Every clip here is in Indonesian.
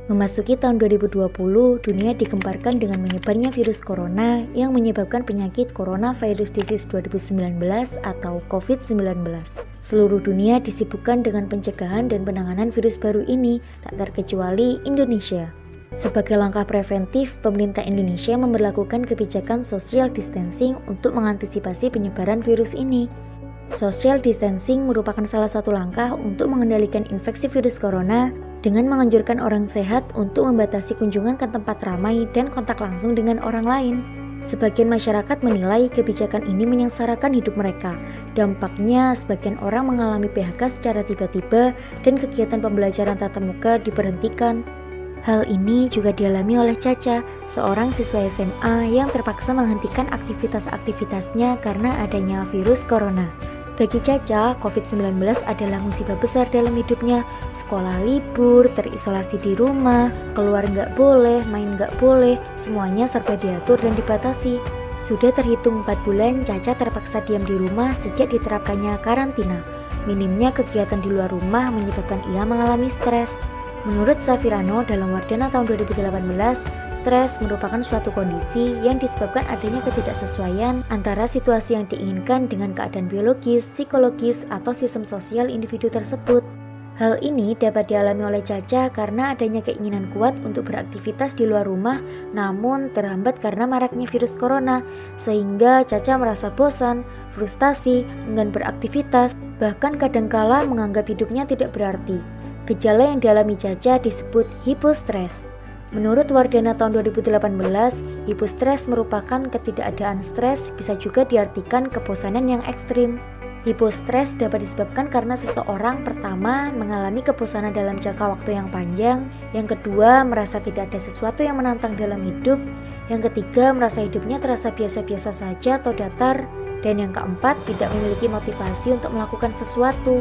Memasuki tahun 2020, dunia digemparkan dengan menyebarnya virus corona yang menyebabkan penyakit Coronavirus Disease 2019 atau COVID-19. Seluruh dunia disibukkan dengan pencegahan dan penanganan virus baru ini, tak terkecuali Indonesia. Sebagai langkah preventif, pemerintah Indonesia memberlakukan kebijakan social distancing untuk mengantisipasi penyebaran virus ini. Social distancing merupakan salah satu langkah untuk mengendalikan infeksi virus corona dengan menganjurkan orang sehat untuk membatasi kunjungan ke tempat ramai dan kontak langsung dengan orang lain. Sebagian masyarakat menilai kebijakan ini menyengsarakan hidup mereka. Dampaknya, sebagian orang mengalami PHK secara tiba-tiba dan kegiatan pembelajaran tatap muka diberhentikan. Hal ini juga dialami oleh Caca, seorang siswa SMA yang terpaksa menghentikan aktivitas-aktivitasnya karena adanya virus corona. Bagi Caca, COVID-19 adalah musibah besar dalam hidupnya. Sekolah libur, terisolasi di rumah, keluar nggak boleh, main nggak boleh, semuanya serba diatur dan dibatasi. Sudah terhitung 4 bulan, Caca terpaksa diam di rumah sejak diterapkannya karantina. Minimnya kegiatan di luar rumah menyebabkan ia mengalami stres. Menurut Safirano, dalam Wardana tahun 2018, stres merupakan suatu kondisi yang disebabkan adanya ketidaksesuaian antara situasi yang diinginkan dengan keadaan biologis, psikologis, atau sistem sosial individu tersebut. Hal ini dapat dialami oleh Caca karena adanya keinginan kuat untuk beraktivitas di luar rumah, namun terhambat karena maraknya virus corona, sehingga Caca merasa bosan, frustasi, enggan beraktivitas, bahkan kadangkala menganggap hidupnya tidak berarti. Gejala yang dialami Caca disebut hipostres. Menurut Wardana tahun 2018, hipostres merupakan ketidakadaan stres, bisa juga diartikan kebosanan yang ekstrim. Hipostres dapat disebabkan karena seseorang pertama mengalami kebosanan dalam jangka waktu yang panjang, yang kedua merasa tidak ada sesuatu yang menantang dalam hidup, yang ketiga merasa hidupnya terasa biasa-biasa saja atau datar, dan yang keempat tidak memiliki motivasi untuk melakukan sesuatu.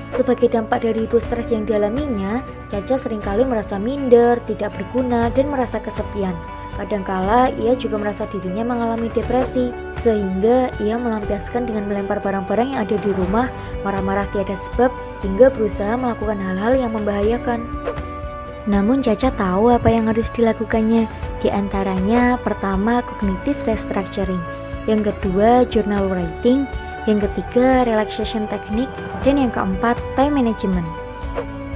Sebagai dampak dari hipostres yang dialaminya, Caca seringkali merasa minder, tidak berguna, dan merasa kesepian. Kadangkala ia juga merasa dirinya mengalami depresi, sehingga ia melampiaskan dengan melempar barang-barang yang ada di rumah, marah-marah tiada sebab, hingga berusaha melakukan hal-hal yang membahayakan. Namun Caca tahu apa yang harus dilakukannya. Di antaranya, pertama cognitive restructuring, yang kedua journal writing, yang ketiga relaxation technique, dan yang keempat time management.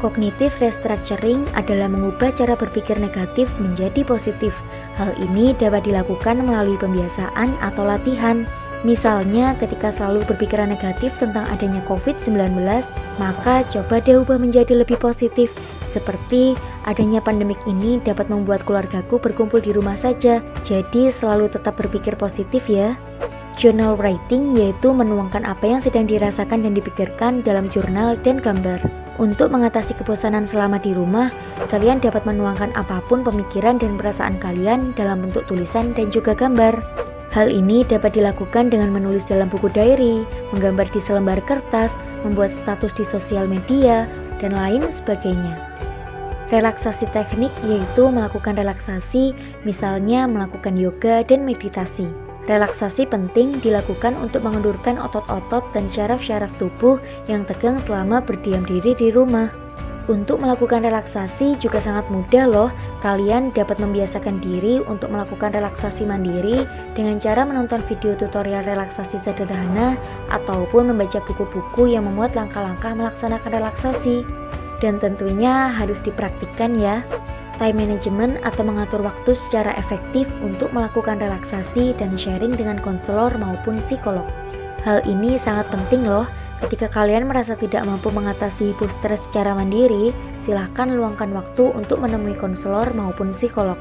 Cognitive restructuring adalah mengubah cara berpikir negatif menjadi positif. Hal ini dapat dilakukan melalui pembiasaan atau latihan. Misalnya ketika selalu berpikiran negatif tentang adanya COVID-19, maka coba deh ubah menjadi lebih positif. Seperti adanya pandemik ini dapat membuat keluargaku berkumpul di rumah saja, jadi selalu tetap berpikir positif ya. Journal writing yaitu menuangkan apa yang sedang dirasakan dan dipikirkan dalam jurnal dan gambar. Untuk mengatasi kebosanan selama di rumah, kalian dapat menuangkan apapun pemikiran dan perasaan kalian dalam bentuk tulisan dan juga gambar. Hal ini dapat dilakukan dengan menulis dalam buku diary, menggambar di selembar kertas, membuat status di sosial media, dan lain sebagainya. Relaksasi teknik yaitu melakukan relaksasi, misalnya melakukan yoga dan meditasi. Relaksasi penting dilakukan untuk mengendurkan otot-otot dan syaraf-syaraf tubuh yang tegang selama berdiam diri di rumah. Untuk melakukan relaksasi juga sangat mudah loh. Kalian dapat membiasakan diri untuk melakukan relaksasi mandiri dengan cara menonton video tutorial relaksasi sederhana ataupun membaca buku-buku yang memuat langkah-langkah melaksanakan relaksasi. Dan tentunya harus dipraktikkan ya. Time management atau mengatur waktu secara efektif untuk melakukan relaksasi dan sharing dengan konselor maupun psikolog. Hal ini sangat penting loh. Ketika kalian merasa tidak mampu mengatasi hipostres secara mandiri, silahkan luangkan waktu untuk menemui konselor maupun psikolog.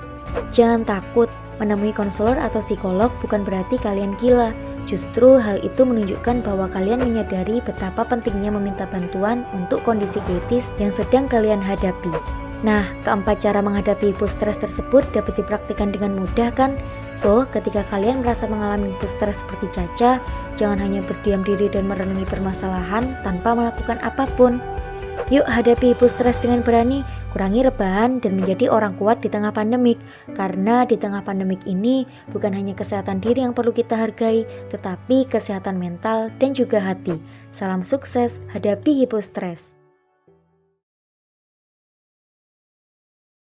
Jangan takut, menemui konselor atau psikolog bukan berarti kalian gila. Justru hal itu menunjukkan bahwa kalian menyadari betapa pentingnya meminta bantuan untuk kondisi kritis yang sedang kalian hadapi. Nah, keempat cara menghadapi hipostres tersebut dapat dipraktikkan dengan mudah kan? So, ketika kalian merasa mengalami hipostres seperti Caca, jangan hanya berdiam diri dan merenungi permasalahan tanpa melakukan apapun. Yuk hadapi hipostres dengan berani, kurangi rebahan dan menjadi orang kuat di tengah pandemik. Karena di tengah pandemik ini bukan hanya kesehatan diri yang perlu kita hargai, tetapi kesehatan mental dan juga hati. Salam sukses, hadapi hipostres.